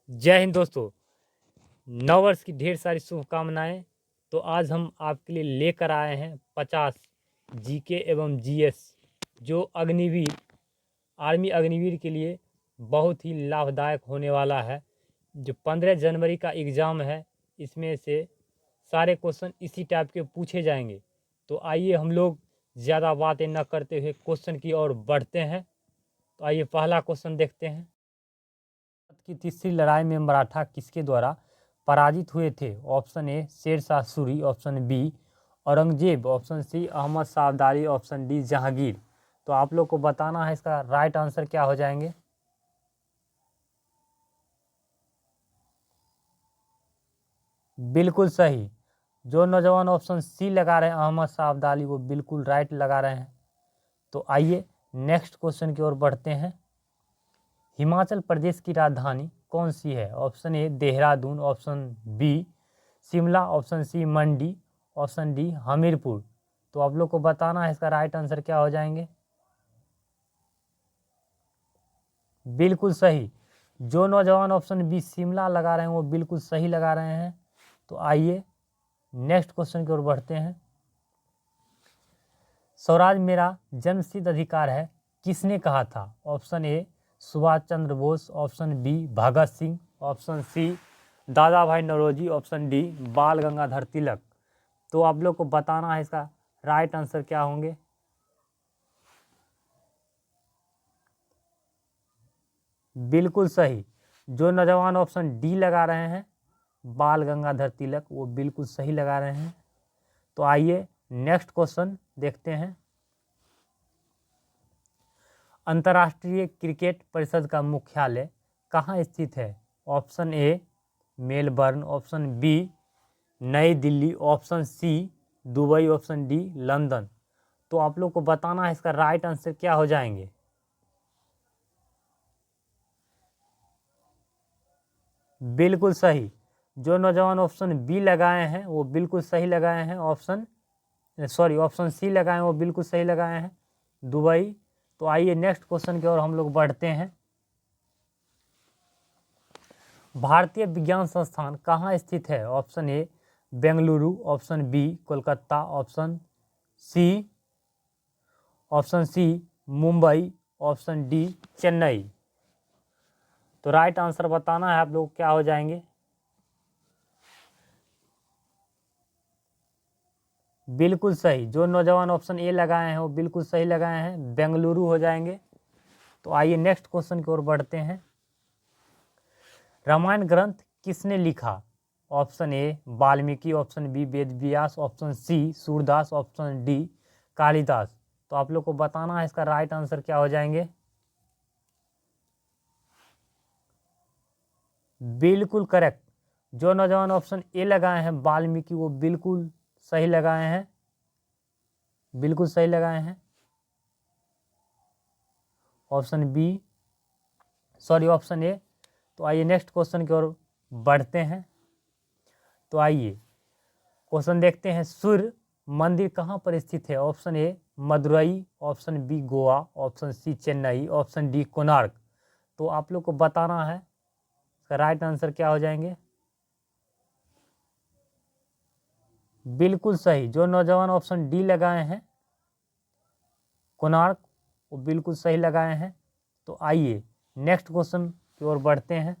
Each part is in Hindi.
जय हिंद दोस्तों। नववर्ष की ढेर सारी शुभकामनाएं। तो आज हम आपके लिए लेकर आए हैं 50 जीके एवं जीएस जो अग्निवीर आर्मी अग्निवीर के लिए बहुत ही लाभदायक होने वाला है। जो 15 जनवरी का एग्ज़ाम है, इसमें से सारे क्वेश्चन इसी टाइप के पूछे जाएंगे। तो आइए हम लोग ज़्यादा बातें न करते हुए क्वेश्चन की ओर बढ़ते हैं। तो आइए पहला क्वेश्चन देखते हैं। की तीसरी लड़ाई में मराठा किसके द्वारा पराजित हुए थे? Option A Sher Shah Suri, option B Aurangzeb, option C Ahmad Shah Abdali, option D Jahangir. तो आप लोग को बताना है इसका राइट आंसर क्या हो जाएंगे। बिल्कुल सही। जो नौजवान ऑप्शन सी लगा रहे हैं अहमद शाह अब्दाली, वो बिल्कुल राइट लगा रहे हैं। तो आइए नेक्स्ट क्वेश्चन की ओर बढ़ते हैं। हिमाचल प्रदेश की राजधानी कौन सी है? Option A Dehradun, option B Shimla, option C Mandi, option D Hamirpur. तो आप लोग को बताना है इसका राइट आंसर क्या हो जाएंगे। बिल्कुल सही। जो नौजवान ऑप्शन बी शिमला लगा रहे हैं वो बिल्कुल सही लगा रहे हैं। तो आइए नेक्स्ट क्वेश्चन की ओर बढ़ते हैं। स्वराज मेरा जन्मसिद्ध अधिकार है किसने कहा था? Option A Subhash Chandra Bose, option B Bhagat Singh, option C Dadabhai Naoroji, option D बाल गंगाधर तिलक। तो आप लोग को बताना है इसका राइट आंसर क्या होंगे। बिल्कुल सही। जो नौजवान ऑप्शन डी लगा रहे हैं बाल गंगाधर तिलक, वो बिल्कुल सही लगा रहे हैं। तो आइए नेक्स्ट क्वेश्चन देखते हैं। अंतर्राष्ट्रीय क्रिकेट परिषद का मुख्यालय कहाँ स्थित है? Option A Melbourne, option B New Delhi, option C Dubai, option D London. तो आप लोग को बताना है इसका राइट आंसर क्या हो जाएंगे। बिल्कुल सही। जो नौजवान ऑप्शन बी लगाए हैं वो बिल्कुल सही लगाए हैं। ऑप्शन सी लगाए हैं वो बिल्कुल सही लगाए हैं, दुबई। तो आइए नेक्स्ट क्वेश्चन की ओर हम लोग बढ़ते हैं। भारतीय विज्ञान संस्थान कहाँ स्थित है? Option A Bengaluru, option B Kolkata, option C Mumbai, option D Chennai. तो राइट आंसर बताना है आप लोग क्या हो जाएंगे। बिल्कुल सही। जो नौजवान ऑप्शन ए लगाए हैं वो बिल्कुल सही लगाए हैं, बेंगलुरु हो जाएंगे। तो आइए नेक्स्ट क्वेश्चन की ओर बढ़ते हैं। रामायण ग्रंथ किसने लिखा? Option A Valmiki, option B Ved Vyas, option C Surdas, option D Kalidas. तो आप लोग को बताना है इसका राइट आंसर क्या हो जाएंगे। बिल्कुल करेक्ट। जो नौजवान ऑप्शन ए लगाए हैं वाल्मीकि, वो बिल्कुल सही लगाए हैं, बिल्कुल सही लगाए हैं। Option A. तो आइए नेक्स्ट क्वेश्चन की ओर बढ़ते हैं। तो आइए क्वेश्चन देखते हैं। सूर्य मंदिर कहाँ पर स्थित है? Option A Madurai, option B Goa, option C Chennai, option D Konark. तो आप लोग को बताना है इसका राइट आंसर क्या हो जाएंगे। बिल्कुल सही। जो नौजवान ऑप्शन डी लगाए हैं कोणार्क, वो बिल्कुल सही लगाए हैं। तो आइए नेक्स्ट क्वेश्चन की ओर बढ़ते हैं।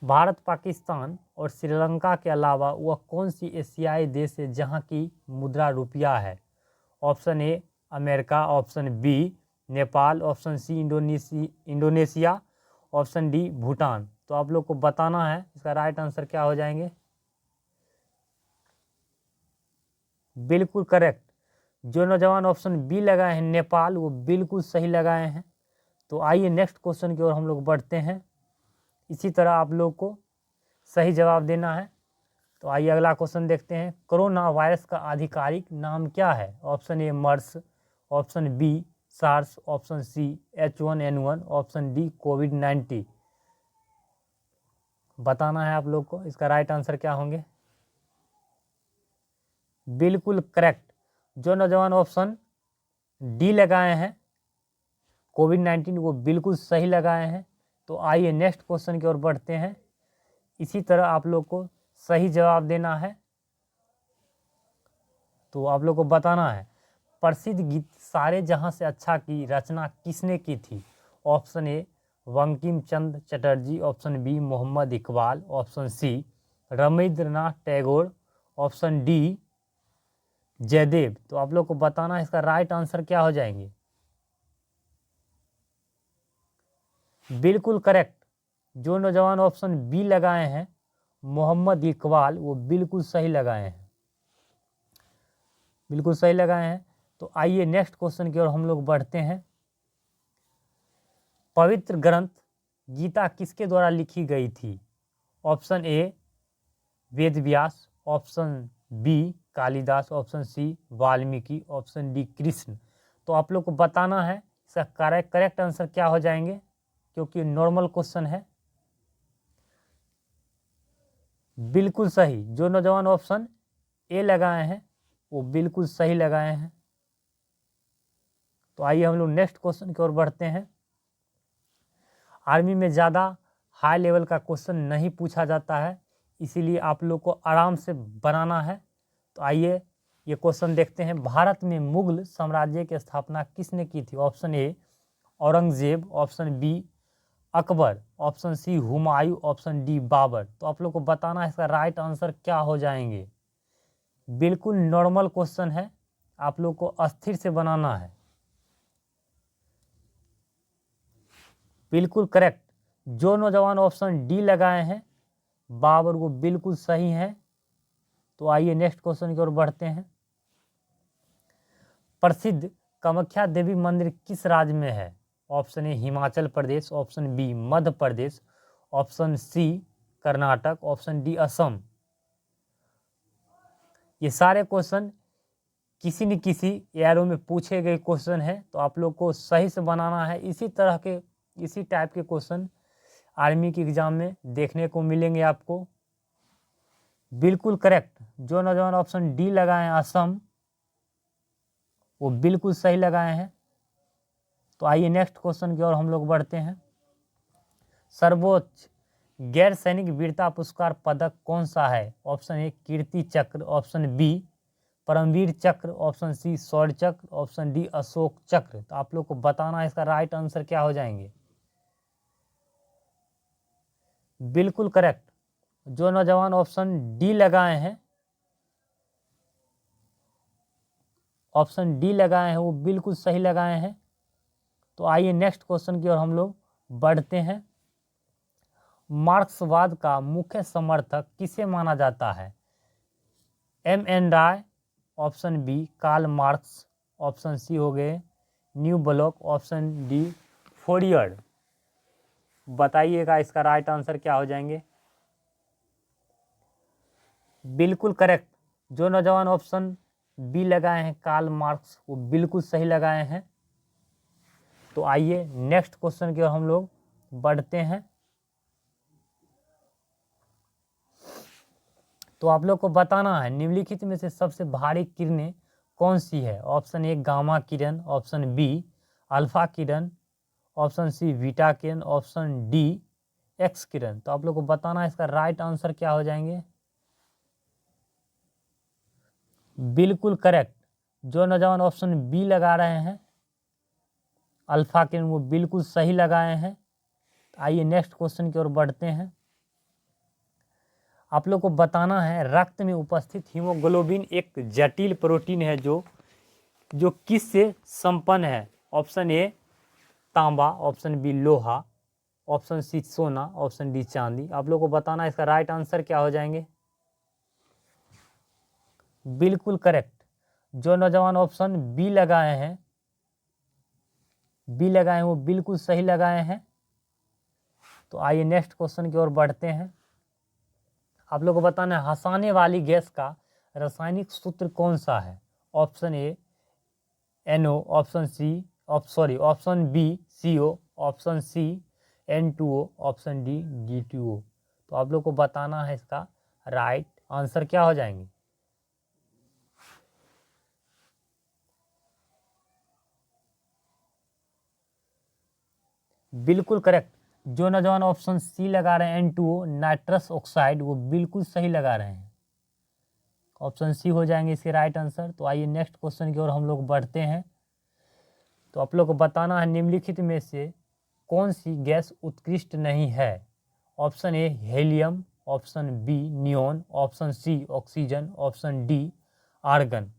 भारत, पाकिस्तान और श्रीलंका के अलावा वह कौन सी एशियाई देश है जहां की मुद्रा रुपया है? Option A America, option B Nepal, option C Indonesia, option D Bhutan. तो आप लोग को बताना है इसका राइट आंसर क्या हो जाएंगे। बिल्कुल करेक्ट। जो नौजवान ऑप्शन बी लगाए हैं नेपाल, वो बिल्कुल सही लगाए हैं। तो आइए नेक्स्ट क्वेश्चन की ओर हम लोग बढ़ते हैं। इसी तरह आप लोग को सही जवाब देना है। तो आइए अगला क्वेश्चन देखते हैं। कोरोना वायरस का आधिकारिक नाम क्या है? Option A MERS, option B SARS, option C H1N1, option D कोविड-19। बताना है आप लोग को इसका राइट आंसर क्या होंगे। बिल्कुल करेक्ट। जो नौजवान ऑप्शन डी लगाए हैं कोविड-19, वो बिल्कुल सही लगाए हैं। तो आइए नेक्स्ट क्वेश्चन की ओर बढ़ते हैं। इसी तरह आप लोग को सही जवाब देना है। तो आप लोग को बताना है प्रसिद्ध गीत सारे जहां से अच्छा की रचना किसने की थी। Option A Bankim Chandra Chatterjee, option B Mohammad Iqbal, option C Rabindranath Tagore, option D Jayadev. तो आप लोग को बताना है इसका राइट आंसर क्या हो जाएंगे। बिल्कुल करेक्ट। जो नौजवान ऑप्शन बी लगाए हैं मोहम्मद इकबाल, वो बिल्कुल सही लगाए हैं, बिल्कुल सही लगाए हैं। तो आइए नेक्स्ट क्वेश्चन की ओर हम लोग बढ़ते हैं। पवित्र ग्रंथ गीता किसके द्वारा लिखी गई थी। Option A Ved Vyas, option B Kalidas, option C Valmiki, option D Krishna. तो आप लोग को बताना है इसका करेक्ट आंसर क्या हो जाएंगे, क्योंकि नॉर्मल क्वेश्चन है। बिल्कुल सही। जो नौजवान ऑप्शन ए लगाए हैं वो बिल्कुल सही लगाए हैं। तो आइए हम लोग नेक्स्ट क्वेश्चन की ओर बढ़ते हैं। आर्मी में ज़्यादा हाई लेवल का क्वेश्चन नहीं पूछा जाता है, इसीलिए आप लोग को आराम से बनाना है। तो आइए ये क्वेश्चन देखते हैं। भारत में मुगल साम्राज्य की स्थापना किसने की थी। Option A Aurangzeb, option B Akbar, option C Humayun, option D Babur. तो आप लोग को बताना है इसका राइट आंसर क्या हो जाएंगे। बिल्कुल नॉर्मल क्वेश्चन है, आप लोग को अस्थिर से बनाना है। बिल्कुल करेक्ट। जो नौजवान ऑप्शन डी लगाए हैं बाबर, वो बिल्कुल सही है। तो आइए नेक्स्ट क्वेश्चन की ओर बढ़ते हैं। प्रसिद्ध कामाख्या देवी मंदिर किस राज्य में है। Option A Himachal Pradesh, option B Madhya Pradesh, option C Karnataka, option D Assam. ये सारे क्वेश्चन किसी न किसी एरो में पूछे गए क्वेश्चन है, तो आप लोग को सही से बनाना है। इसी टाइप के क्वेश्चन आर्मी के एग्जाम में देखने को मिलेंगे आपको। बिल्कुल करेक्ट। जो नौजवान ऑप्शन डी लगाए हैं असम, वो बिल्कुल सही लगाए हैं। तो आइए नेक्स्ट क्वेश्चन की ओर हम लोग बढ़ते हैं। सर्वोच्च गैर सैनिक वीरता पुरस्कार पदक कौन सा है। ऑप्शन ए कीर्ति चक्र, ऑप्शन बी परमवीर चक्र, ऑप्शन सी शौर्य चक्र, ऑप्शन डी अशोक चक्र। तो आप लोग को बताना है इसका राइट आंसर क्या हो जाएंगे। बिल्कुल करेक्ट। जो नौजवान ऑप्शन डी लगाए हैं, ऑप्शन डी लगाए हैं, वो बिल्कुल सही लगाए हैं। तो आइए नेक्स्ट क्वेश्चन की ओर हम लोग बढ़ते हैं। मार्क्सवाद का मुख्य समर्थक किसे माना जाता है। M N Roy, option B Karl Marx, option C हो गए new block, option D Fourier. बताइएगा इसका राइट आंसर क्या हो जाएंगे। बिल्कुल करेक्ट। जो नौजवान ऑप्शन बी लगाए हैं कार्ल मार्क्स, वो बिल्कुल सही लगाए हैं। तो आइए नेक्स्ट क्वेश्चन की ओर हम लोग बढ़ते हैं। तो आप लोग को बताना है निम्नलिखित में से सबसे भारी किरणें कौन सी है। ऑप्शन ए गामा किरण, ऑप्शन बी अल्फा किरण, ऑप्शन सी बीटा किरण, ऑप्शन डी एक्स किरण। तो आप लोग को बताना है इसका राइट आंसर क्या हो जाएंगे। बिल्कुल करेक्ट। जो नौजवान ऑप्शन बी लगा रहे हैं अल्फा किरण, वो बिल्कुल सही लगाए हैं। आइए नेक्स्ट क्वेश्चन की ओर बढ़ते हैं। आप लोग को बताना है रक्त में उपस्थित हीमोग्लोबिन एक जटिल प्रोटीन है जो किस से संपन्न है। ऑप्शन ए तांबा, ऑप्शन बी लोहा, ऑप्शन सी सोना, ऑप्शन डी चांदी। आप लोग को बताना है इसका राइट आंसर क्या हो जाएंगे। बिल्कुल करेक्ट। जो नौजवान ऑप्शन बी लगाए हैं वो बिल्कुल सही लगाए हैं। तो आइए नेक्स्ट क्वेश्चन की ओर बढ़ते हैं। आप लोग को बताना है हंसाने वाली गैस का रासायनिक सूत्र कौन सा है। Option A NO, option B CO, option C N2O, option D D2O। तो आप लोग को बताना है इसका राइट आंसर क्या हो जाएंगे। बिल्कुल करेक्ट। जो नौजवान ऑप्शन सी लगा रहे हैं N2O नाइट्रस ऑक्साइड, वो बिल्कुल सही लगा रहे हैं। ऑप्शन सी हो जाएंगे इसके राइट आंसर। तो आइए नेक्स्ट क्वेश्चन की ओर हम लोग बढ़ते हैं। तो आप लोग को बताना है निम्नलिखित में से कौन सी गैस उत्कृष्ट नहीं है। Option A helium, option B neon, option C oxygen, option D argon.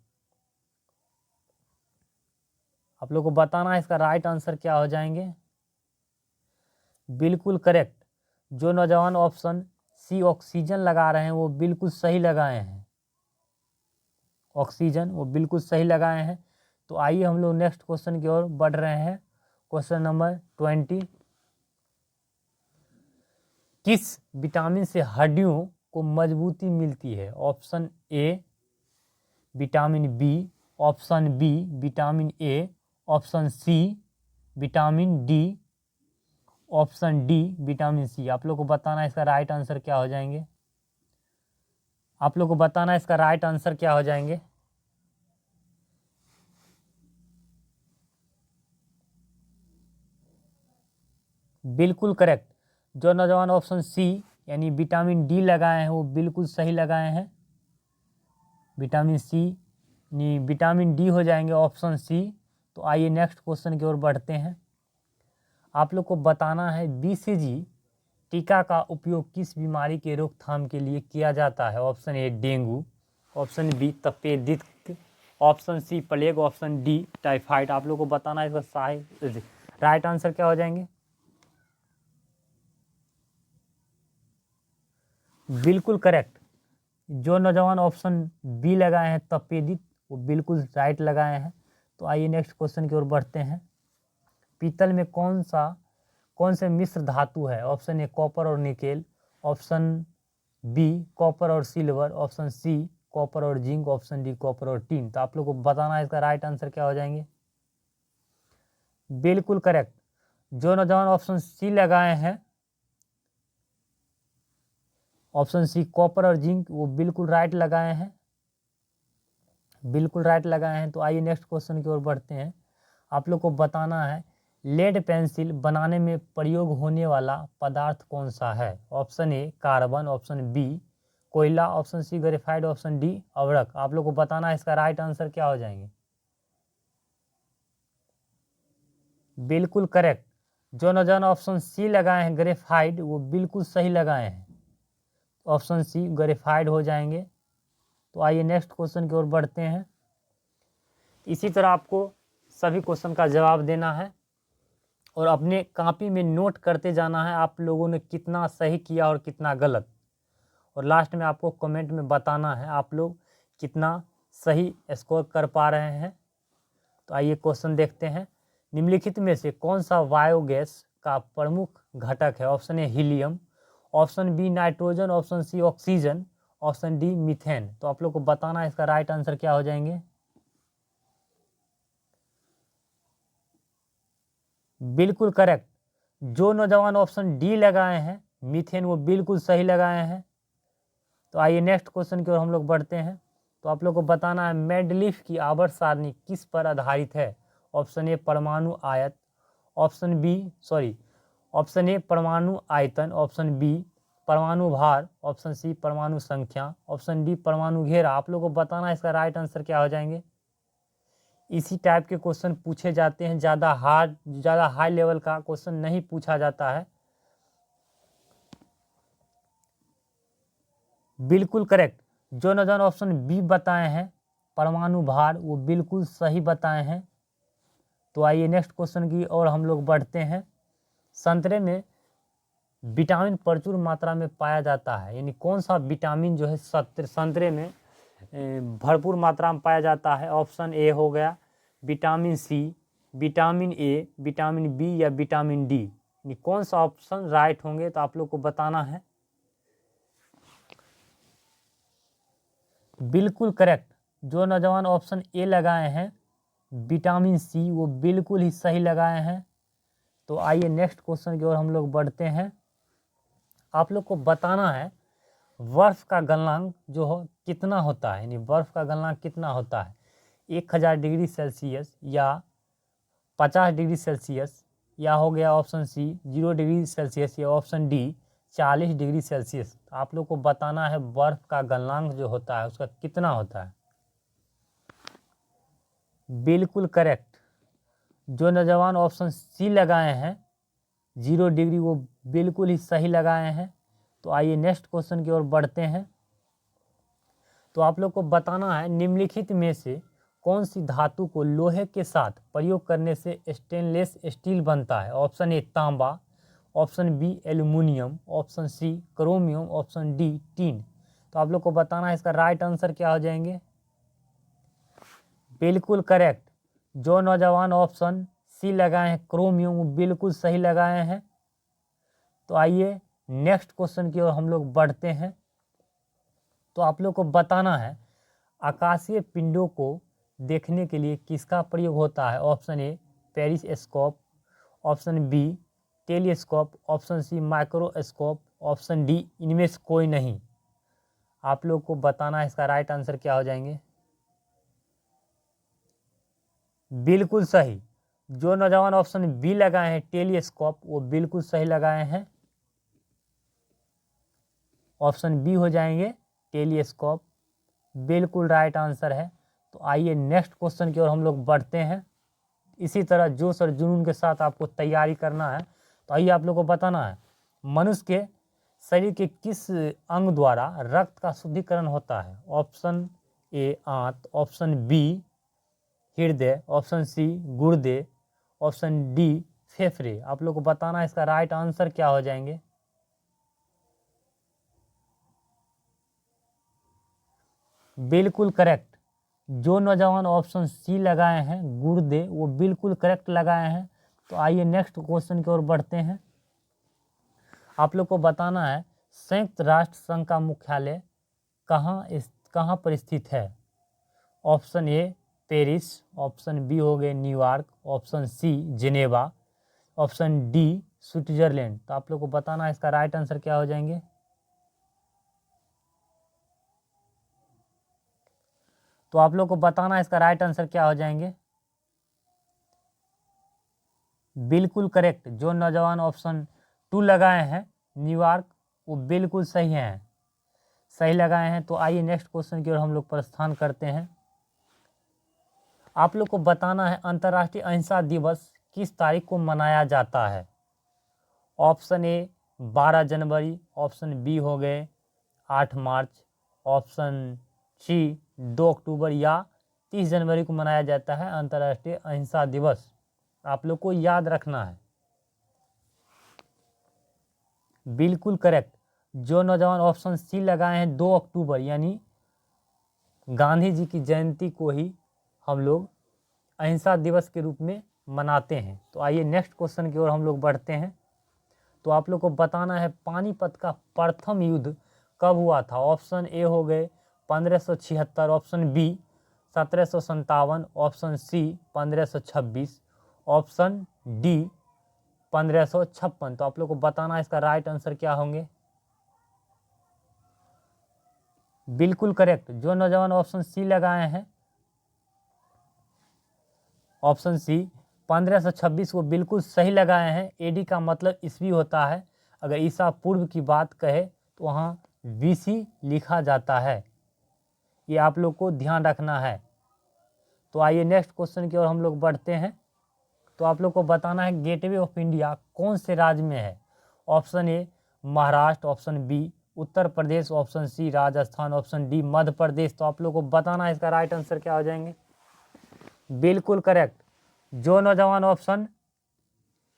आप लोग को बताना है इसका राइट आंसर क्या हो जाएंगे। बिल्कुल करेक्ट, जो नौजवान ऑप्शन सी ऑक्सीजन लगा रहे हैं वो बिल्कुल सही लगाए हैं। ऑक्सीजन वो बिल्कुल सही लगाए हैं। तो आइए हम लोग नेक्स्ट क्वेश्चन की ओर बढ़ रहे हैं। क्वेश्चन नंबर 20, किस विटामिन से हड्डियों को मजबूती मिलती है। Option A vitamin B, option B vitamin A, option C vitamin D, option D vitamin C. आप लोग को बताना है इसका राइट आंसर क्या हो जाएंगे। आप लोग को बताना है इसका राइट आंसर क्या हो जाएंगे। बिल्कुल करेक्ट, जो नौजवान ऑप्शन सी यानी विटामिन डी लगाए हैं वो बिल्कुल सही लगाए हैं। विटामिन सी यानी विटामिन डी हो जाएंगे ऑप्शन सी। तो आइए नेक्स्ट क्वेश्चन की ओर बढ़ते हैं। आप लोग को बताना है BCG टीका का उपयोग किस बीमारी के रोकथाम के लिए किया जाता है। Option A dengue, option B तपेदिक, option C plague, option D typhoid. आप लोग को बताना है इसका सही राइट आंसर क्या हो जाएंगे। बिल्कुल करेक्ट, जो नौजवान ऑप्शन बी लगाए हैं तपेदिक वो बिल्कुल राइट लगाए हैं। तो आइए नेक्स्ट क्वेश्चन की ओर बढ़ते हैं। पीतल में कौन से मिश्र धातु है। ऑप्शन ए कॉपर और निकेल, ऑप्शन बी कॉपर और सिल्वर, ऑप्शन सी कॉपर और जिंक, ऑप्शन डी कॉपर और टीन। तो आप लोग को बताना है इसका राइट आंसर क्या हो जाएंगे। बिल्कुल करेक्ट, जो नौजवान ऑप्शन सी लगाए हैं ऑप्शन सी कॉपर और जिंक वो बिल्कुल राइट लगाए हैं। बिल्कुल राइट लगाए हैं। तो आइए नेक्स्ट क्वेश्चन की ओर बढ़ते हैं। आप लोग को बताना है लेड पेंसिल बनाने में प्रयोग होने वाला पदार्थ कौन सा है। Option A carbon, option B कोयला, option C graphite, option D अवरक। आप लोग को बताना है इसका राइट आंसर क्या हो जाएंगे। बिल्कुल करेक्ट, जो नौजवान ऑप्शन सी लगाए हैं ग्रेफाइट वो बिल्कुल सही लगाए हैं। ऑप्शन सी ग्रेफाइट हो जाएंगे। तो आइए नेक्स्ट क्वेश्चन की ओर बढ़ते हैं। इसी तरह आपको सभी क्वेश्चन का जवाब देना है और अपने कॉपी में नोट करते जाना है आप लोगों ने कितना सही किया और कितना गलत। और लास्ट में आपको कमेंट में बताना है आप लोग कितना सही स्कोर कर पा रहे हैं। तो आइए क्वेश्चन देखते हैं। निम्नलिखित में से कौन सा बायोगैस का प्रमुख घटक है। Option A helium, option B nitrogen, option C oxygen, option D methane. तो आप लोग को बताना है इसका राइट आंसर क्या हो जाएंगे। बिल्कुल करेक्ट, जो नौजवान ऑप्शन डी लगाए हैं मीथेन वो बिल्कुल सही लगाए हैं। तो आइए नेक्स्ट क्वेश्चन की ओर हम लोग बढ़ते हैं। तो आप लोग को बताना है मेंडलीफ की आवर्त सारणी किस पर आधारित है। ऑप्शन ए परमाणु आयत, ऑप्शन ए परमाणु आयतन, ऑप्शन बी परमाणु भार, ऑप्शन सी परमाणु संख्या, ऑप्शन डी परमाणु घेरा। आप लोग को बताना है इसका राइट आंसर क्या हो जाएंगे। इसी टाइप के क्वेश्चन पूछे जाते हैं, ज़्यादा हाई लेवल का क्वेश्चन नहीं पूछा जाता है। बिल्कुल करेक्ट, जो नौजवान ऑप्शन बी बताए हैं परमाणु भार वो बिल्कुल सही बताए हैं। तो आइए नेक्स्ट क्वेश्चन की ओर हम लोग बढ़ते हैं। संतरे में विटामिन प्रचुर मात्रा में पाया जाता है, यानी कौन सा विटामिन जो है संतरे में भरपूर मात्रा में पाया जाता है। ऑप्शन ए हो गया vitamin C, vitamin A, vitamin B या विटामिन डी। यानी कौन सा ऑप्शन राइट होंगे तो आप लोग को बताना है। बिल्कुल करेक्ट, जो नौजवान ऑप्शन ए लगाए हैं विटामिन सी वो बिल्कुल ही सही लगाए हैं। तो आइए नेक्स्ट क्वेश्चन की ओर हम लोग बढ़ते हैं। आप लोग को बताना है बर्फ का गलनांक जो हो कितना होता है, यानी बर्फ का गलनांक कितना होता है। 1000 डिग्री सेल्सियस या 50 डिग्री सेल्सियस या हो गया ऑप्शन सी 0 डिग्री सेल्सियस या ऑप्शन डी 40 डिग्री सेल्सियस। आप लोग को बताना है बर्फ का गलनांक जो होता है उसका कितना होता है। बिल्कुल करेक्ट। जो नौजवान ऑप्शन सी लगाए हैं 0 डिग्री वो बिल्कुल ही सही लगाए हैं। तो आइए नेक्स्ट क्वेश्चन की ओर बढ़ते हैं। तो आप लोग को बताना है निम्नलिखित में से कौन सी धातु को लोहे के साथ प्रयोग करने से स्टेनलेस स्टील बनता है। ऑप्शन ए तांबा, option B aluminium, option C chromium, option D tin. तो आप लोग को बताना है इसका राइट आंसर क्या हो जाएंगे। बिल्कुल करेक्ट। जो नौजवान ऑप्शन सी लगाए हैं क्रोमियम वो बिल्कुल सही लगाए हैं। तो आइए नेक्स्ट क्वेश्चन की ओर हम लोग बढ़ते हैं। तो आप लोग को बताना है आकाशीय पिंडों को देखने के लिए किसका प्रयोग होता है। Option A periscope, option B telescope, option C microscope, option D इनमें से कोई नहीं। आप लोग को बताना है इसका राइट आंसर क्या हो जाएंगे। बिल्कुल सही। जो नौजवान ऑप्शन बी लगाए हैं टेलीस्कोप वो बिल्कुल सही लगाए हैं। ऑप्शन बी हो जाएंगे टेलीस्कोप, बिल्कुल राइट आंसर है। तो आइए नेक्स्ट क्वेश्चन की ओर हम लोग बढ़ते हैं। इसी तरह जोश और जुनून के साथ आपको तैयारी करना है। तो आइए आप लोग को बताना है मनुष्य के शरीर के किस अंग द्वारा रक्त का शुद्धिकरण होता है। ऑप्शन ए आंत, ऑप्शन बी हृदय, ऑप्शन सी गुर्दे, ऑप्शन डी फेफड़े। आप लोग को बताना है इसका राइट आंसर क्या हो जाएंगे। बिल्कुल करेक्ट। जो नौजवान ऑप्शन सी लगाए हैं गुर्दे वो बिल्कुल करेक्ट लगाए हैं। तो आइए नेक्स्ट क्वेश्चन की ओर बढ़ते हैं। आप लोग को बताना है संयुक्त राष्ट्र संघ का मुख्यालय कहाँ पर स्थित है। Option A Paris, option B हो गए New York, option C Geneva, option D Switzerland. तो आप लोग को बताना है इसका राइट आंसर क्या हो जाएंगे। तो आप लोग को बताना है इसका राइट आंसर क्या हो जाएंगे। बिल्कुल करेक्ट। जो नौजवान ऑप्शन 2 लगाए हैं न्यूयॉर्क वो बिल्कुल सही हैं, सही लगाए हैं। तो आइए नेक्स्ट क्वेश्चन की ओर हम लोग प्रस्थान करते हैं। आप लोग को बताना है अंतर्राष्ट्रीय अहिंसा दिवस किस तारीख को मनाया जाता है। ऑप्शन ए 12 जनवरी, ऑप्शन बी हो गए 8 मार्च, ऑप्शन सी 2 अक्टूबर या 30 जनवरी को मनाया जाता है अंतर्राष्ट्रीय अहिंसा दिवस। आप लोग को याद रखना है। बिल्कुल करेक्ट। जो नौजवान ऑप्शन सी लगाए हैं 2 अक्टूबर यानी गांधी जी की जयंती को ही हम लोग अहिंसा दिवस के रूप में मनाते हैं। तो आइए नेक्स्ट क्वेश्चन की ओर हम लोग बढ़ते हैं। तो आप लोग को बताना है पानीपत का प्रथम युद्ध कब हुआ था। ऑप्शन ए हो गए 1576, option B 1757, option C 1526, option D 1556। तो आप लोग को बताना है इसका राइट आंसर क्या होंगे। बिल्कुल करेक्ट। जो नौजवान ऑप्शन सी लगाए हैं ऑप्शन सी 1526 को बिल्कुल सही लगाए हैं। एडी का मतलब ईस्वी होता है। अगर ईसा पूर्व की बात कहे तो वहाँ बीसी लिखा जाता है, ये आप लोग को ध्यान रखना है। तो आइए नेक्स्ट क्वेश्चन की ओर हम लोग बढ़ते हैं। तो आप लोग को बताना है गेटवे ऑफ इंडिया कौन से राज्य में है। Option A Maharashtra, option B Uttar Pradesh, option C Rajasthan, option D Madhya Pradesh. तो आप लोग को बताना है इसका राइट आंसर क्या हो जाएंगे। बिल्कुल करेक्ट। जो नौजवान ऑप्शन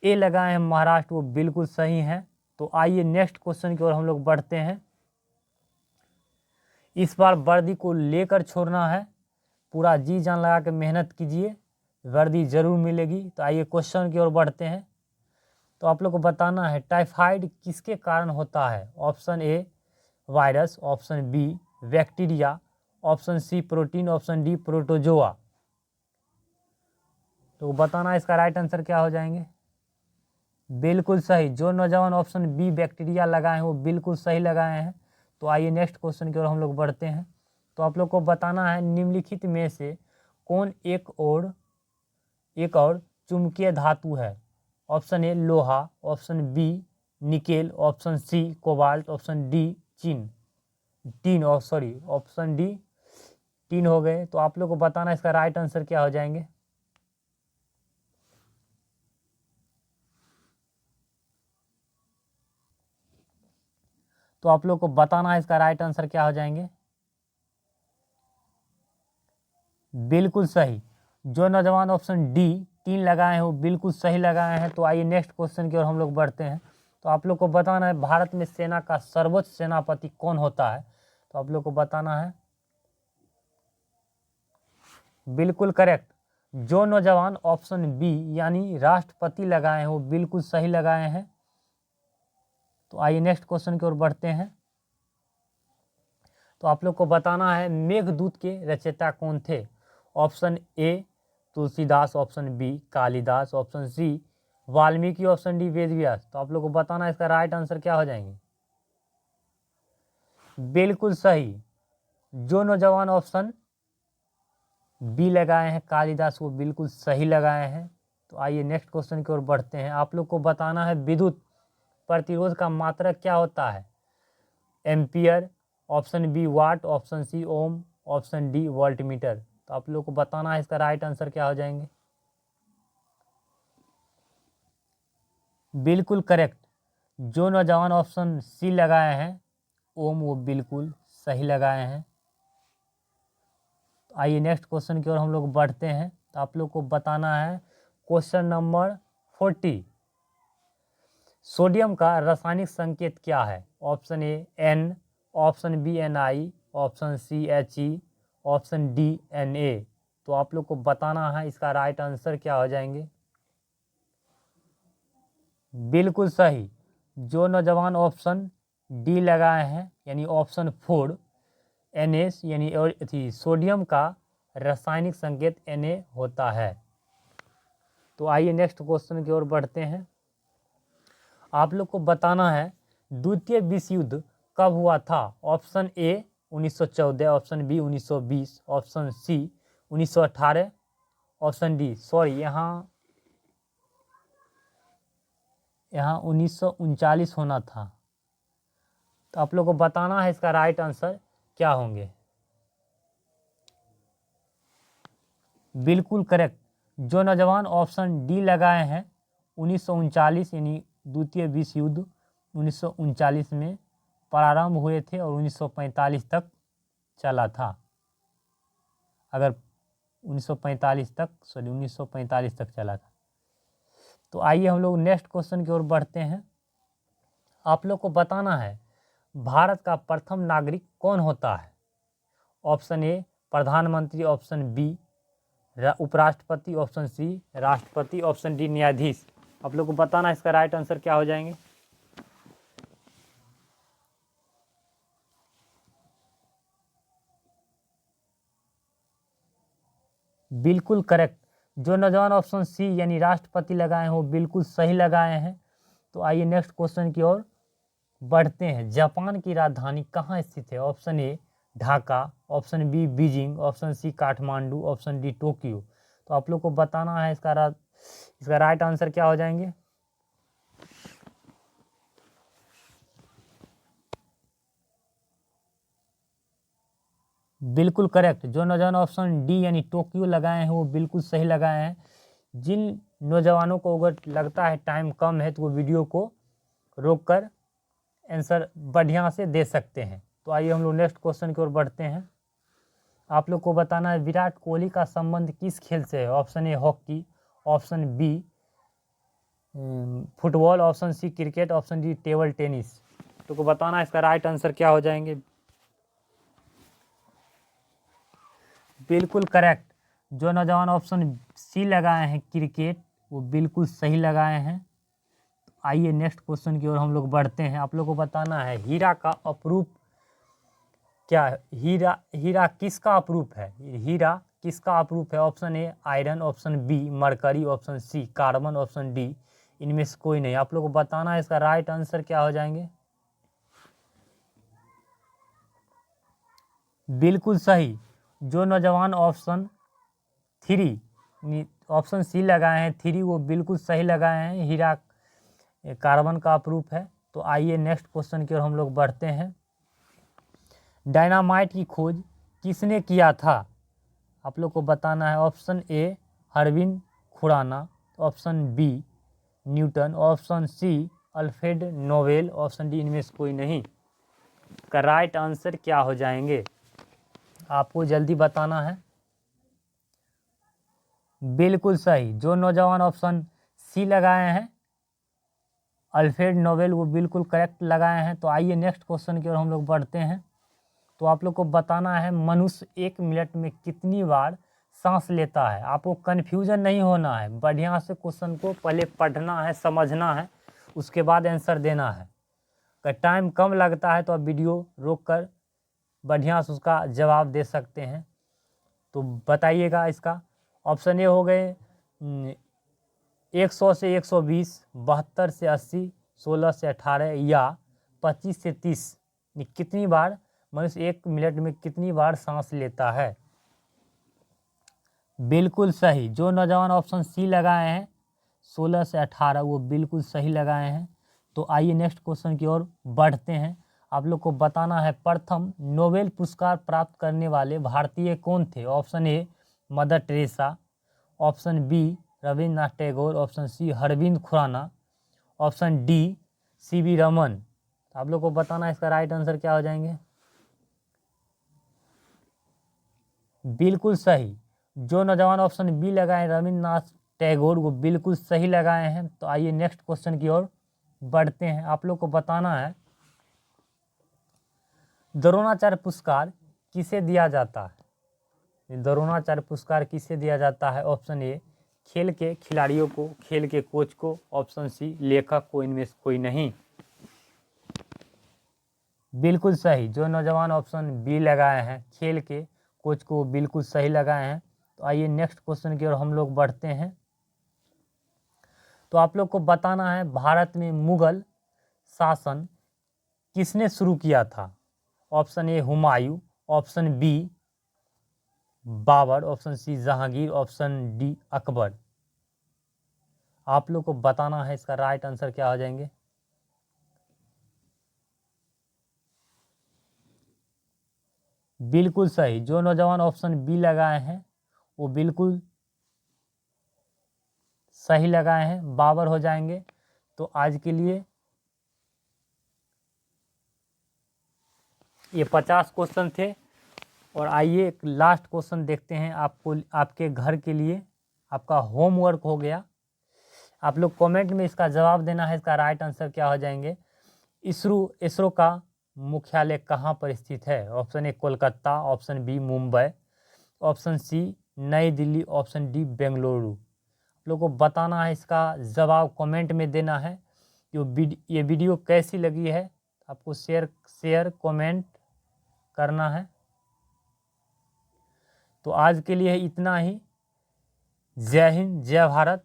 ए लगाए हैं महाराष्ट्र वो बिल्कुल सही हैं। तो आइए नेक्स्ट क्वेश्चन की ओर हम लोग बढ़ते हैं। इस बार वर्दी को लेकर छोड़ना है, पूरा जी जान लगा के मेहनत कीजिए, वर्दी जरूर मिलेगी। तो आइए क्वेश्चन की ओर बढ़ते हैं। तो आप लोग को बताना है टाइफाइड किसके कारण होता है। Option A virus, option B bacteria, option C protein, option D protozoa. तो बताना इसका राइट आंसर क्या हो जाएंगे। बिल्कुल सही। जो नौजवान ऑप्शन बी बैक्टीरिया लगाए हैं वो बिल्कुल सही लगाए हैं। तो आइए नेक्स्ट क्वेश्चन की ओर हम लोग बढ़ते हैं। तो आप लोग को बताना है निम्नलिखित में से कौन एक और चुंबकीय धातु है। ऑप्शन ए लोहा, option B nickel, option C cobalt, option D option D tin हो गए। तो आप लोग को बताना इसका राइट आंसर क्या हो जाएंगे। तो आप लोग को बताना है इसका राइट आंसर क्या हो जाएंगे। बिल्कुल सही। जो नौजवान ऑप्शन डी टीन लगाए हैं वो बिल्कुल सही लगाए हैं। तो आइए नेक्स्ट क्वेश्चन की ओर हम लोग बढ़ते हैं। तो आप लोग को बताना है भारत में सेना का सर्वोच्च सेनापति कौन होता है। तो आप लोग को बताना है। बिल्कुल करेक्ट। जो नौजवान ऑप्शन बी यानी राष्ट्रपति लगाए हैं वो बिल्कुल सही लगाए हैं। तो आइए नेक्स्ट क्वेश्चन की ओर बढ़ते हैं। तो आप लोग को बताना है मेघदूत के रचयिता कौन थे। Option A Tulsidas, option B Kalidas, option C Valmiki, option D Ved Vyas. तो आप लोग को बताना है इसका राइट आंसर क्या हो जाएंगे। बिल्कुल सही। जो नौजवान ऑप्शन बी लगाए हैं कालिदास वो बिल्कुल सही लगाए हैं। तो आइए नेक्स्ट क्वेश्चन की ओर बढ़ते हैं। आप लोग को बताना है विद्युत प्रतिरोध का मात्रक क्या होता है। एम्पियर, ऑप्शन बी वाट, ऑप्शन सी ओम, ऑप्शन डी वोल्टमीटर। तो आप लोग को बताना है इसका राइट आंसर क्या हो जाएंगे। बिल्कुल करेक्ट। जो नौजवान ऑप्शन सी लगाए हैं ओम वो बिल्कुल सही लगाए हैं। तो आइए नेक्स्ट क्वेश्चन की ओर हम लोग बढ़ते हैं। तो आप लोग को बताना है क्वेश्चन नंबर 40। सोडियम का रासायनिक संकेत क्या है। Option A N, option B Ni, option C He, option D Na। तो आप लोग को बताना है इसका राइट आंसर क्या हो जाएंगे। बिल्कुल सही। जो नौजवान ऑप्शन डी लगाए हैं यानी ऑप्शन 4 Na यानी सोडियम का रासायनिक संकेत Na होता है। तो आइए नेक्स्ट क्वेश्चन की ओर बढ़ते हैं। आप लोग को बताना है द्वितीय विश्व युद्ध कब हुआ था। Option A 1914, option B 1920, option C 1918, option D यहाँ 1939 होना था। तो आप लोग को बताना है इसका राइट आंसर क्या होंगे। बिल्कुल करेक्ट। जो नौजवान ऑप्शन डी लगाए हैं 1939 यानी द्वितीय विश्व युद्ध 1939 में प्रारंभ हुए थे और 1945 तक चला था। अगर 1945 तक चला था। तो आइए हम लोग नेक्स्ट क्वेश्चन की ओर बढ़ते हैं। आप लोग को बताना है भारत का प्रथम नागरिक कौन होता है। ऑप्शन ए प्रधानमंत्री, ऑप्शन बी उपराष्ट्रपति, ऑप्शन सी राष्ट्रपति, ऑप्शन डी न्यायाधीश। आप लोग को बताना है इसका राइट आंसर क्या हो जाएंगे। बिल्कुल करेक्ट। जो नौजवान ऑप्शन सी यानी राष्ट्रपति लगाए हैं वो बिल्कुल सही लगाए हैं। तो आइए नेक्स्ट क्वेश्चन की ओर बढ़ते हैं। जापान की राजधानी कहाँ स्थित है। Option A Dhaka, option B Beijing, option C Kathmandu, option D Tokyo. तो आप लोग को बताना है इसका राइट आंसर क्या हो जाएंगे। बिल्कुल करेक्ट। जो नौजवान ऑप्शन डी यानी टोक्यो लगाए हैं वो बिल्कुल सही लगाए हैं। जिन नौजवानों को अगर लगता है टाइम कम है तो वो वीडियो को रोककर आंसर बढ़िया से दे सकते हैं। तो आइए हम लोग नेक्स्ट क्वेश्चन की ओर बढ़ते हैं। आप लोग को बताना है विराट कोहली का संबंध किस खेल से है। Option A hockey, option B football, option C cricket, option D table tennis. तो को बताना है इसका राइट आंसर क्या हो जाएंगे। बिल्कुल करेक्ट। जो नौजवान ऑप्शन सी लगाए हैं क्रिकेट वो बिल्कुल सही लगाए हैं। आइए नेक्स्ट क्वेश्चन की ओर हम लोग बढ़ते हैं। आप लोग को बताना है हीरा का अपरूप क्या है। हीरा किसका अपरूप है। हीरा किसका अपरूप है। Option A iron, option B mercury, option C carbon, option D इनमें से कोई नहीं। आप लोग को बताना है इसका राइट आंसर क्या हो जाएंगे। बिल्कुल सही। जो नौजवान ऑप्शन 3 ऑप्शन सी लगाए हैं 3, वो बिल्कुल सही लगाए हैं। हीरा कार्बन का अप्रूप है। तो आइए नेक्स्ट क्वेश्चन की ओर हम लोग बढ़ते हैं। डायनामाइट की खोज किसने किया था? आप लोग को बताना है। Option A Harvin Khurana, option B Newton, option C Alfred Nobel, option D इनमें से कोई नहीं। का राइट आंसर क्या हो जाएंगे आपको जल्दी बताना है। बिल्कुल सही, जो नौजवान ऑप्शन सी लगाए हैं अल्फ्रेड नोबेल, वो बिल्कुल करेक्ट लगाए हैं। तो आइए नेक्स्ट क्वेश्चन की ओर हम लोग बढ़ते हैं। तो आप लोग को बताना है मनुष्य 1 मिनट में कितनी बार सांस लेता है। आपको कन्फ्यूजन नहीं होना है, बढ़िया से क्वेश्चन को पहले पढ़ना है, समझना है, उसके बाद आंसर देना है। अगर टाइम कम लगता है तो आप वीडियो रोक कर बढ़िया से उसका जवाब दे सकते हैं। तो बताइएगा इसका। ऑप्शन ए हो गए 100 से 120, 72 से 80, 16 से 18 या 25 से 30। कितनी बार मनुष्य 1 मिनट में कितनी बार सांस लेता है? बिल्कुल सही, जो नौजवान ऑप्शन सी लगाए हैं 16 से 18, वो बिल्कुल सही लगाए हैं। तो आइए नेक्स्ट क्वेश्चन की ओर बढ़ते हैं। आप लोग को बताना है प्रथम नोबेल पुरस्कार प्राप्त करने वाले भारतीय कौन थे? Option A Mother Teresa, option B Rabindranath Tagore, option C Harvind Khurana, option D C V Raman. आप लोग को बताना है इसका राइट आंसर क्या हो जाएंगे। बिल्कुल सही, जो नौजवान ऑप्शन बी लगाए रविन्द्रनाथ टैगोर, वो बिल्कुल सही लगाए हैं। तो आइए नेक्स्ट क्वेश्चन की ओर बढ़ते हैं। आप लोग को बताना है द्रोणाचार्य पुरस्कार किसे दिया जाता है? द्रोणाचार्य पुरस्कार किसे दिया जाता है? ऑप्शन ए खेल के खिलाड़ियों को, खेल के कोच को, ऑप्शन सी लेखक को, इनमें से कोई नहीं। बिल्कुल सही, जो नौजवान ऑप्शन बी लगाए हैं खेल के कोच को, बिल्कुल सही लगाए हैं। तो आइए नेक्स्ट क्वेश्चन की ओर हम लोग बढ़ते हैं। तो आप लोग को बताना है भारत में मुगल शासन किसने शुरू किया था? Option A Humayun, option B Babur, option C Jahangir, option D Akbar. आप लोग को बताना है इसका राइट आंसर क्या हो जाएंगे। बिल्कुल सही, जो नौजवान ऑप्शन बी लगाए हैं वो बिल्कुल सही लगाए हैं, बाबर हो जाएंगे। तो आज के लिए ये 50 क्वेश्चन थे। और आइए एक लास्ट क्वेश्चन देखते हैं। आपको आपके घर के लिए आपका होमवर्क हो गया। आप लोग कमेंट में इसका जवाब देना है, इसका राइट आंसर क्या हो जाएंगे। इसरो का मुख्यालय कहाँ पर स्थित है? Option A Kolkata, option B Mumbai, option C New Delhi, option D Bengaluru. आप लोग को बताना है, इसका जवाब कमेंट में देना है। ये वीडियो कैसी लगी है आपको शेयर कमेंट करना है। तो आज के लिए इतना ही। जय हिंद, जय भारत।